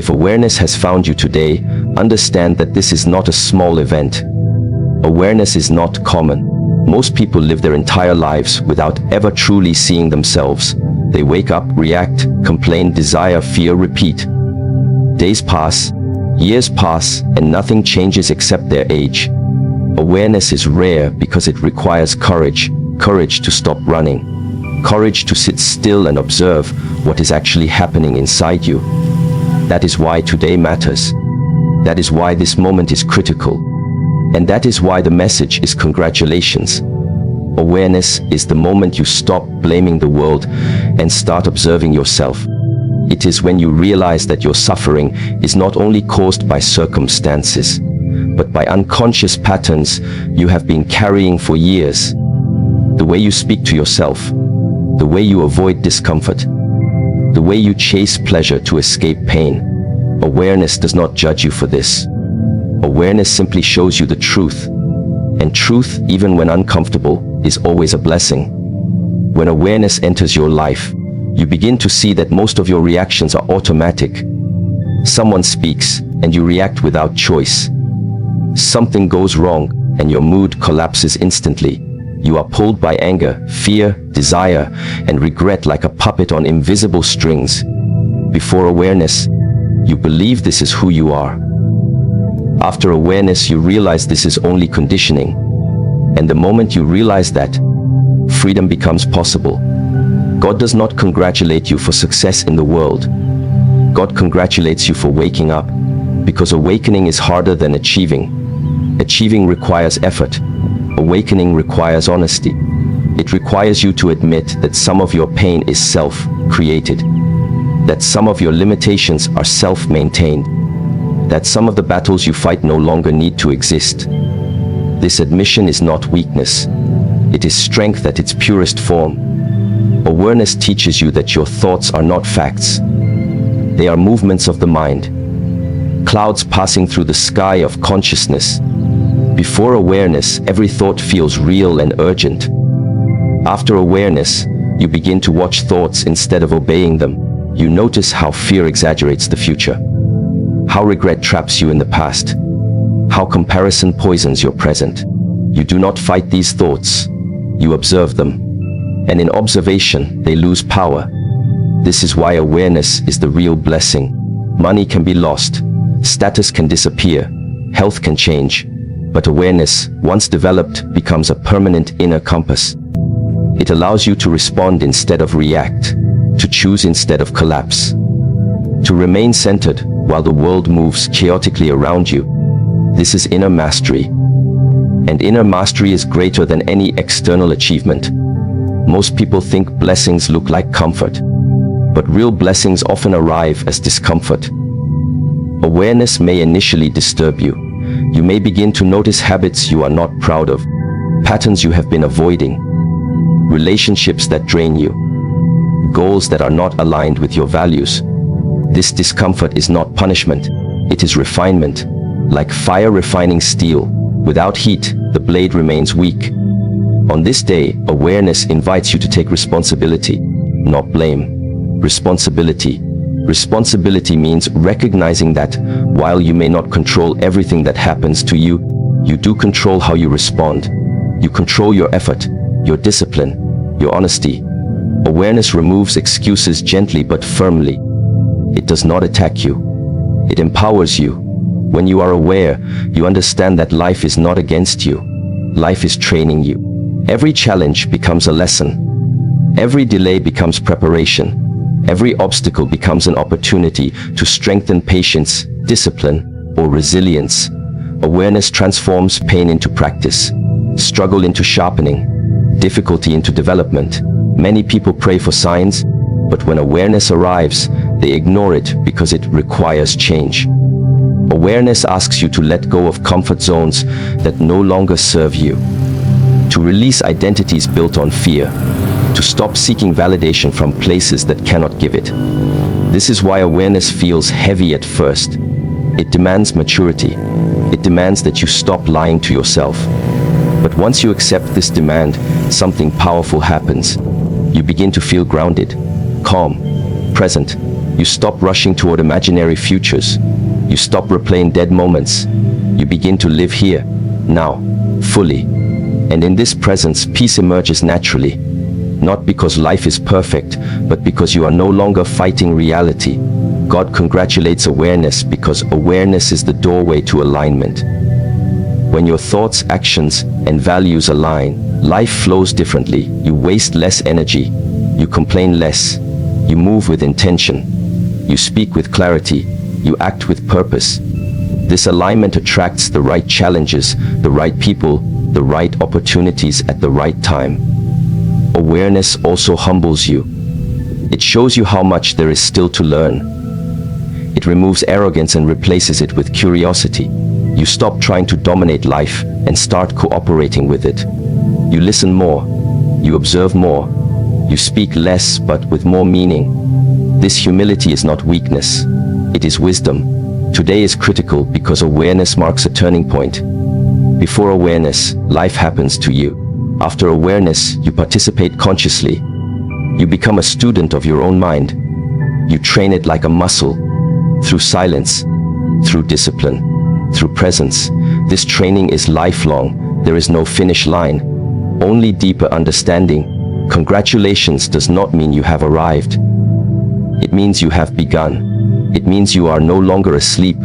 If awareness has found you today, understand that this is not a small event. Awareness is not common. Most people live their entire lives without ever truly seeing themselves. They wake up, react, complain, desire, fear, repeat. Days pass, years pass, and nothing changes except their age. Awareness is rare because it requires courage. Courage to stop running. Courage to sit still and observe what is actually happening inside you. That is why today matters. That is why this moment is critical. And that is why the message is congratulations. Awareness is the moment you stop blaming the world and start observing yourself. It is when you realize that your suffering is not only caused by circumstances, but by unconscious patterns you have been carrying for years. The way you speak to yourself, the way you avoid discomfort, the way you chase pleasure to escape pain. Awareness does not judge you for this. Awareness simply shows you the truth. And truth, even when uncomfortable, is always a blessing. When awareness enters your life, you begin to see that most of your reactions are automatic. Someone speaks, and you react without choice. Something goes wrong, and your mood collapses instantly. You are pulled by anger, fear, desire, and regret like a puppet on invisible strings. Before awareness, you believe this is who you are. After awareness, you realize this is only conditioning. And the moment you realize that, freedom becomes possible. God does not congratulate you for success in the world. God congratulates you for waking up, because awakening is harder than achieving. Achieving requires effort. Awakening requires honesty. It requires you to admit that some of your pain is self-created, that some of your limitations are self-maintained, that some of the battles you fight no longer need to exist. This admission is not weakness. It is strength at its purest form. Awareness teaches you that your thoughts are not facts. They are movements of the mind, clouds passing through the sky of consciousness. Before awareness, every thought feels real and urgent. After awareness, you begin to watch thoughts instead of obeying them. You notice how fear exaggerates the future, how regret traps you in the past, how comparison poisons your present. You do not fight these thoughts, you observe them. And in observation, they lose power. This is why awareness is the real blessing. Money can be lost, status can disappear, health can change, but awareness, once developed, becomes a permanent inner compass. It allows you to respond instead of react, to choose instead of collapse, to remain centered while the world moves chaotically around you. This is inner mastery. And inner mastery is greater than any external achievement. Most people think blessings look like comfort, but real blessings often arrive as discomfort. Awareness may initially disturb you. You may begin to notice habits you are not proud of, patterns you have been avoiding, relationships that drain you, goals that are not aligned with your values. This discomfort is not punishment, it is refinement. Like fire refining steel, without heat, the blade remains weak. On this day, awareness invites you to take responsibility, not blame. Responsibility. Responsibility means recognizing that, while you may not control everything that happens to you, you do control how you respond. You control your effort, your discipline, your honesty. Awareness removes excuses gently but firmly. It does not attack you. It empowers you. When you are aware, you understand that life is not against you. Life is training you. Every challenge becomes a lesson. Every delay becomes preparation. Every obstacle becomes an opportunity to strengthen patience, discipline, or resilience. Awareness transforms pain into practice, struggle into sharpening, difficulty into development. Many people pray for signs, but when awareness arrives, they ignore it because it requires change. Awareness asks you to let go of comfort zones that no longer serve you, to release identities built on fear, to stop seeking validation from places that cannot give it. This is why awareness feels heavy at first. It demands maturity. It demands that you stop lying to yourself. But once you accept this demand, something powerful happens. You begin to feel grounded, calm, present. You stop rushing toward imaginary futures. You stop replaying dead moments. You begin to live here, now, fully. And in this presence, peace emerges naturally. Not because life is perfect, but because you are no longer fighting reality. God congratulates awareness because awareness is the doorway to alignment. When your thoughts, actions, and values align, life flows differently. You waste less energy. You complain less. You move with intention. You speak with clarity. You act with purpose. This alignment attracts the right challenges, the right people, the right opportunities at the right time. Awareness also humbles you. It shows you how much there is still to learn. It removes arrogance and replaces it with curiosity. You stop trying to dominate life and start cooperating with it. You listen more. You observe more. You speak less but with more meaning. This humility is not weakness. It is wisdom. Today is critical because awareness marks a turning point. Before awareness, life happens to you. After awareness, you participate consciously. You become a student of your own mind. You train it like a muscle, through silence, through discipline, through presence. This training is lifelong. There is no finish line, only deeper understanding. Congratulations does not mean you have arrived. It means you have begun. It means you are no longer asleep.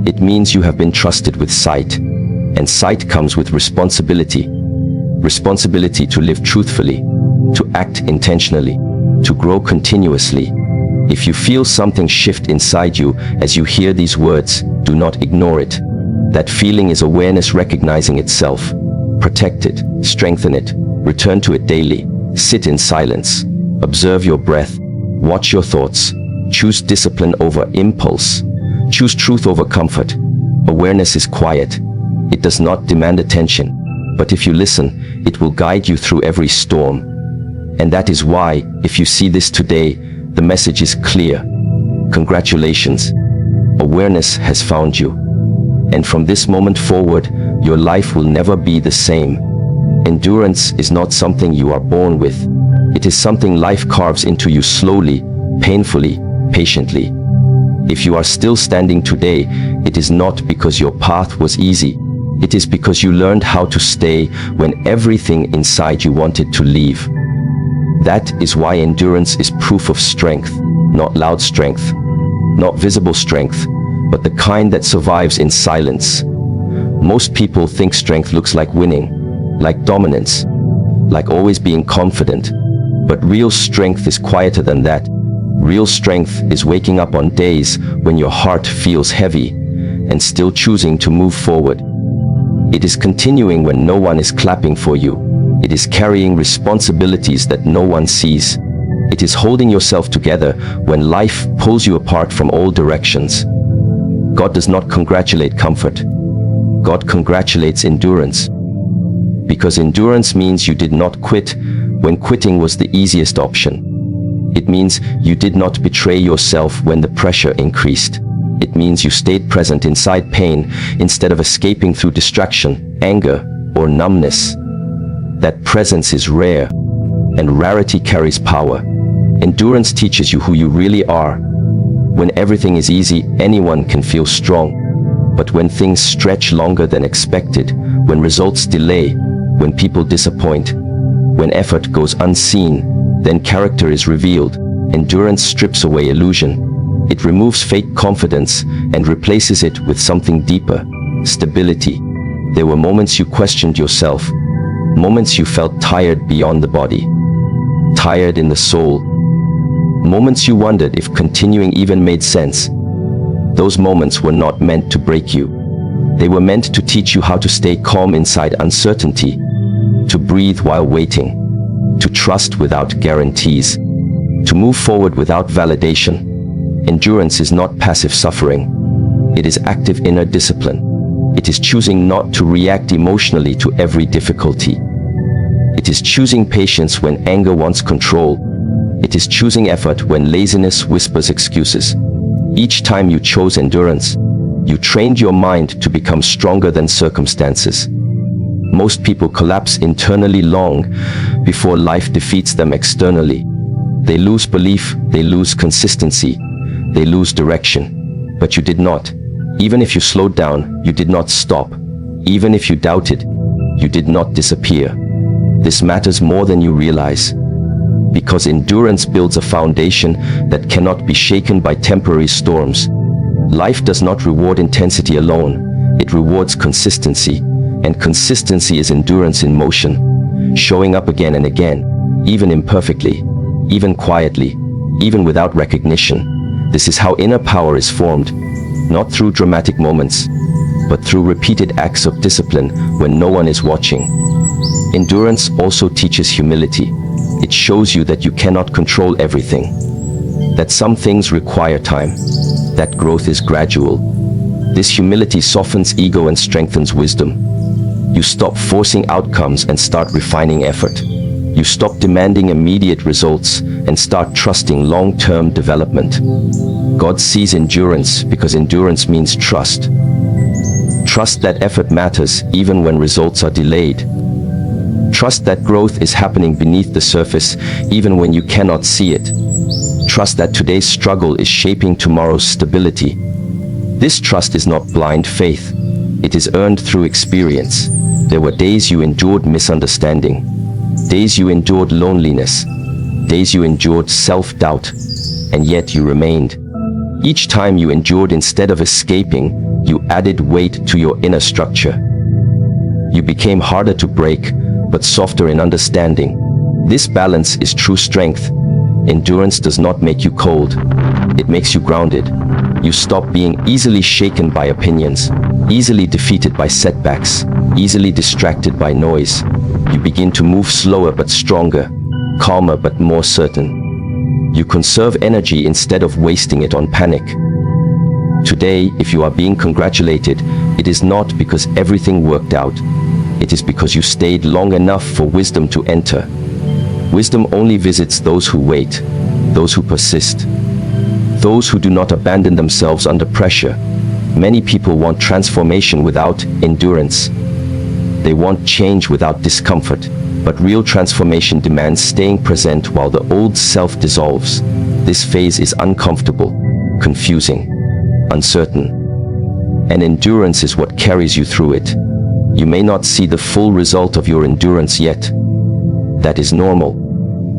It means you have been trusted with sight. And sight comes with responsibility. Responsibility to live truthfully, to act intentionally, to grow continuously. If you feel something shift inside you as you hear these words, do not ignore it. That feeling is awareness recognizing itself. Protect it, strengthen it, return to it daily. Sit in silence. Observe your breath. Watch your thoughts. Choose discipline over impulse. Choose truth over comfort. Awareness is quiet. It does not demand attention. But if you listen, it will guide you through every storm. And that is why, if you see this today, the message is clear. Congratulations. Awareness has found you. And from this moment forward, your life will never be the same. Endurance is not something you are born with. It is something life carves into you slowly, painfully, patiently. If you are still standing today, it is not because your path was easy. It is because you learned how to stay when everything inside you wanted to leave. That is why endurance is proof of strength, not loud strength, not visible strength, but the kind that survives in silence. Most people think strength looks like winning, like dominance, like always being confident. But real strength is quieter than that. Real strength is waking up on days when your heart feels heavy and still choosing to move forward. It is continuing when no one is clapping for you. It is carrying responsibilities that no one sees. It is holding yourself together when life pulls you apart from all directions. God does not congratulate comfort. God congratulates endurance. Because endurance means you did not quit when quitting was the easiest option. It means you did not betray yourself when the pressure increased. It means you stayed present inside pain instead of escaping through distraction, anger, or numbness. That presence is rare, and rarity carries power. Endurance teaches you who you really are. When everything is easy, anyone can feel strong. But when things stretch longer than expected, when results delay, when people disappoint, when effort goes unseen, then character is revealed. Endurance strips away illusion. It removes fake confidence and replaces it with something deeper, stability. There were moments you questioned yourself, moments you felt tired beyond the body, tired in the soul, moments you wondered if continuing even made sense. Those moments were not meant to break you. They were meant to teach you how to stay calm inside uncertainty, to breathe while waiting, to trust without guarantees, to move forward without validation. Endurance is not passive suffering. It is active inner discipline. It is choosing not to react emotionally to every difficulty. It is choosing patience when anger wants control. It is choosing effort when laziness whispers excuses. Each time you chose endurance, you trained your mind to become stronger than circumstances. Most people collapse internally long before life defeats them externally. They lose belief, they lose consistency, they lose direction. But you did not. Even if you slowed down, you did not stop. Even if you doubted, you did not disappear. This matters more than you realize, because endurance builds a foundation that cannot be shaken by temporary storms. Life does not reward intensity alone, it rewards consistency, and consistency is endurance in motion, showing up again and again, even imperfectly, even quietly, even without recognition. This is how inner power is formed, not through dramatic moments, but through repeated acts of discipline when no one is watching. Endurance also teaches humility. It shows you that you cannot control everything, that some things require time, that growth is gradual. This humility softens ego and strengthens wisdom. You stop forcing outcomes and start refining effort. You stop demanding immediate results and start trusting long-term development. God sees endurance because endurance means trust. Trust that effort matters even when results are delayed. Trust that growth is happening beneath the surface even when you cannot see it. Trust that today's struggle is shaping tomorrow's stability. This trust is not blind faith. It is earned through experience. There were days you endured misunderstanding, days you endured loneliness, days you endured self-doubt, and yet you remained. Each time you endured instead of escaping, you added weight to your inner structure. You became harder to break, but softer in understanding. This balance is true strength. Endurance does not make you cold. It makes you grounded. You stop being easily shaken by opinions, easily defeated by setbacks, easily distracted by noise. You begin to move slower but stronger, calmer but more certain. You conserve energy instead of wasting it on panic. Today, if you are being congratulated, it is not because everything worked out. It is because you stayed long enough for wisdom to enter. Wisdom only visits those who wait, those who persist, those who do not abandon themselves under pressure. Many people want transformation without endurance. They want change without discomfort, but real transformation demands staying present while the old self dissolves. This phase is uncomfortable, confusing, uncertain, and endurance is what carries you through it. You may not see the full result of your endurance yet. That is normal.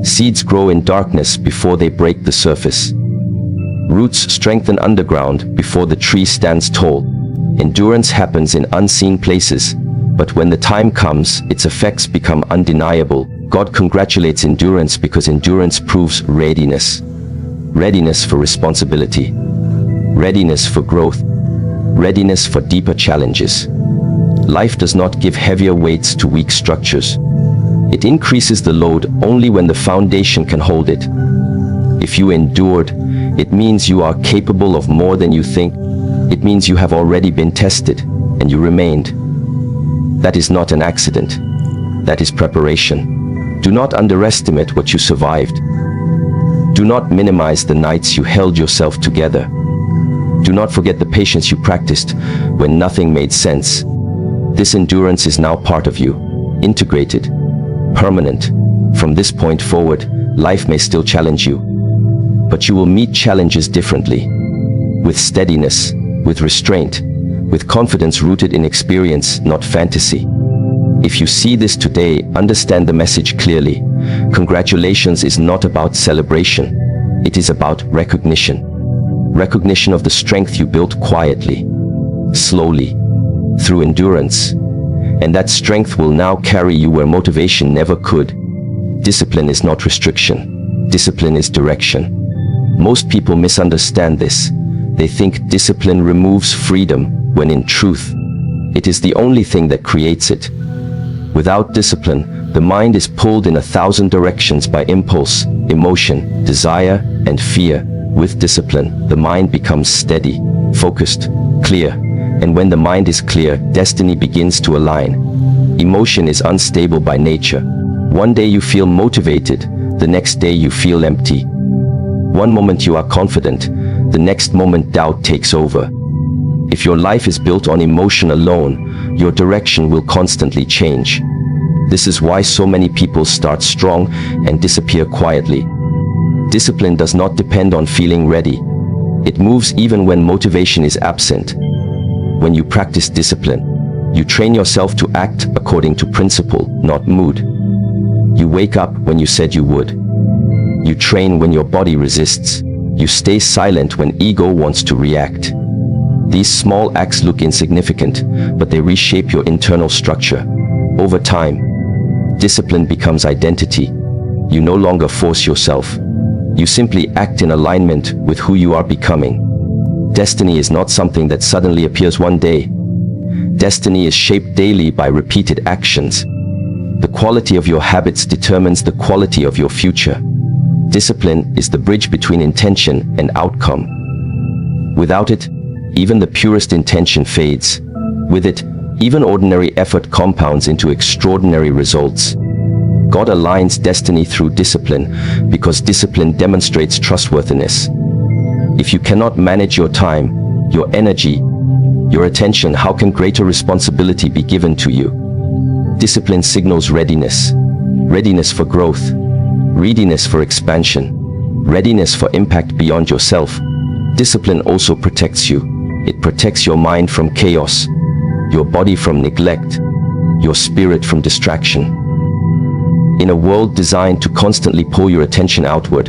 Seeds grow in darkness before they break the surface. Roots strengthen underground before the tree stands tall. Endurance happens in unseen places, but when the time comes, its effects become undeniable. God congratulates endurance because endurance proves readiness. Readiness for responsibility. Readiness for growth. Readiness for deeper challenges. Life does not give heavier weights to weak structures. It increases the load only when the foundation can hold it. If you endured, it means you are capable of more than you think. It means you have already been tested, and you remained. That is not an accident. That is preparation. Do not underestimate what you survived. Do not minimize the nights you held yourself together. Do not forget the patience you practiced when nothing made sense. This endurance is now part of you, integrated, permanent. From this point forward, life may still challenge you, but you will meet challenges differently, with steadiness, with restraint, with confidence rooted in experience, not fantasy. If you see this today, understand the message clearly. Congratulations is not about celebration. It is about recognition. Recognition of the strength you built quietly, slowly, through endurance. And that strength will now carry you where motivation never could. Discipline is not restriction. Discipline is direction. Most people misunderstand this. They think discipline removes freedom, when in truth, it is the only thing that creates it. Without discipline, the mind is pulled in 1,000 directions by impulse, emotion, desire, and fear. With discipline, the mind becomes steady, focused, clear. And when the mind is clear, destiny begins to align. Emotion is unstable by nature. One day you feel motivated, the next day you feel empty. One moment you are confident, the next moment doubt takes over. If your life is built on emotion alone, your direction will constantly change. This is why so many people start strong and disappear quietly. Discipline does not depend on feeling ready. It moves even when motivation is absent. When you practice discipline, you train yourself to act according to principle, not mood. You wake up when you said you would. You train when your body resists. You stay silent when ego wants to react. These small acts look insignificant, but they reshape your internal structure. Over time, discipline becomes identity. You no longer force yourself. You simply act in alignment with who you are becoming. Destiny is not something that suddenly appears one day. Destiny is shaped daily by repeated actions. The quality of your habits determines the quality of your future. Discipline is the bridge between intention and outcome. Without it, even the purest intention fades. With it, even ordinary effort compounds into extraordinary results. God aligns destiny through discipline because discipline demonstrates trustworthiness. If you cannot manage your time, your energy, your attention, how can greater responsibility be given to you? Discipline signals readiness. Readiness for growth. Readiness for expansion. Readiness for impact beyond yourself. Discipline also protects you. It protects your mind from chaos, your body from neglect, your spirit from distraction. In a world designed to constantly pull your attention outward,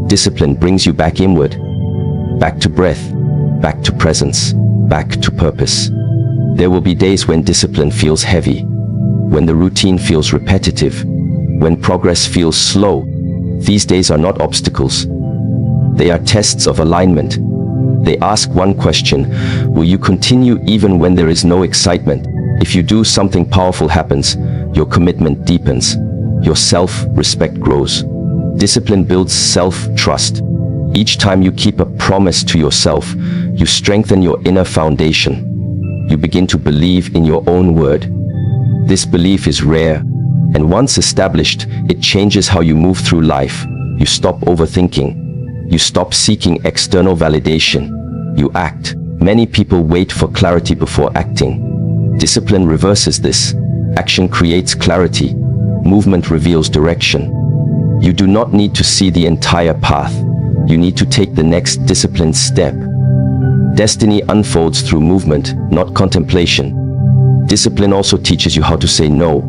discipline brings you back inward. Back to breath, back to presence, back to purpose. There will be days when discipline feels heavy, when the routine feels repetitive, when progress feels slow. These days are not obstacles. They are tests of alignment. They ask one question: will you continue even when there is no excitement? If you do, something powerful happens. Your commitment deepens. Your self-respect grows. Discipline builds self-trust. Each time you keep a promise to yourself, you strengthen your inner foundation. You begin to believe in your own word. This belief is rare, and once established, it changes how you move through life. You stop overthinking. You stop seeking external validation. You act. Many people wait for clarity before acting. Discipline reverses this. Action creates clarity. Movement reveals direction. You do not need to see the entire path. You need to take the next disciplined step. Destiny unfolds through movement, not contemplation. Discipline also teaches you how to say no.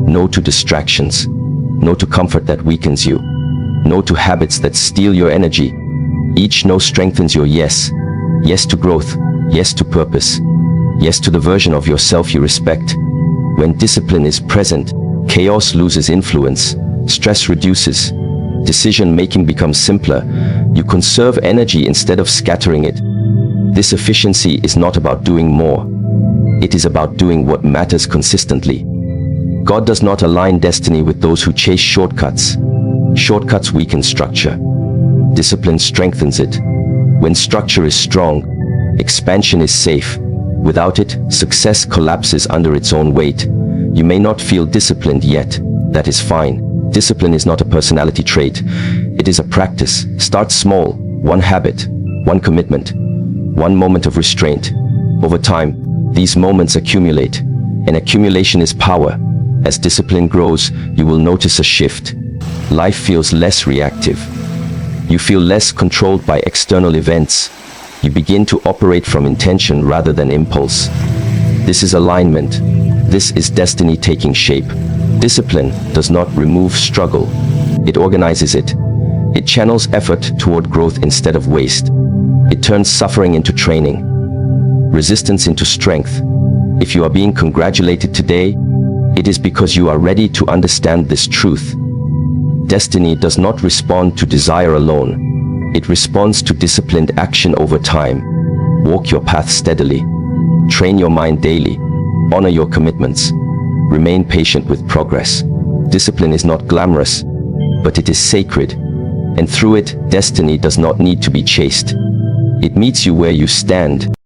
No to distractions. No to comfort that weakens you. No to habits that steal your energy. Each no strengthens your yes. Yes to growth. Yes to purpose. Yes to the version of yourself you respect. When discipline is present, chaos loses influence. Stress reduces. Decision-making becomes simpler. You conserve energy instead of scattering it. This efficiency is not about doing more. It is about doing what matters consistently. God does not align destiny with those who chase shortcuts. Shortcuts weaken structure. Discipline strengthens it. When structure is strong, expansion is safe. Without it, success collapses under its own weight. You may not feel disciplined yet. That is fine. Discipline is not a personality trait. It is a practice. Start small. One habit, one commitment, one moment of restraint. Over time, these moments accumulate, and accumulation is power. As discipline grows, you will notice a shift. Life feels less reactive. You feel less controlled by external events. You begin to operate from intention rather than impulse. This is alignment. This is destiny taking shape. Discipline does not remove struggle. It organizes it. It channels effort toward growth instead of waste. It turns suffering into training, resistance into strength. If you are being congratulated today, it is because you are ready to understand this truth. Destiny does not respond to desire alone. It responds to disciplined action over time. Walk your path steadily. Train your mind daily. Honor your commitments. Remain patient with progress. Discipline is not glamorous, but it is sacred. And through it, destiny does not need to be chased. It meets you where you stand.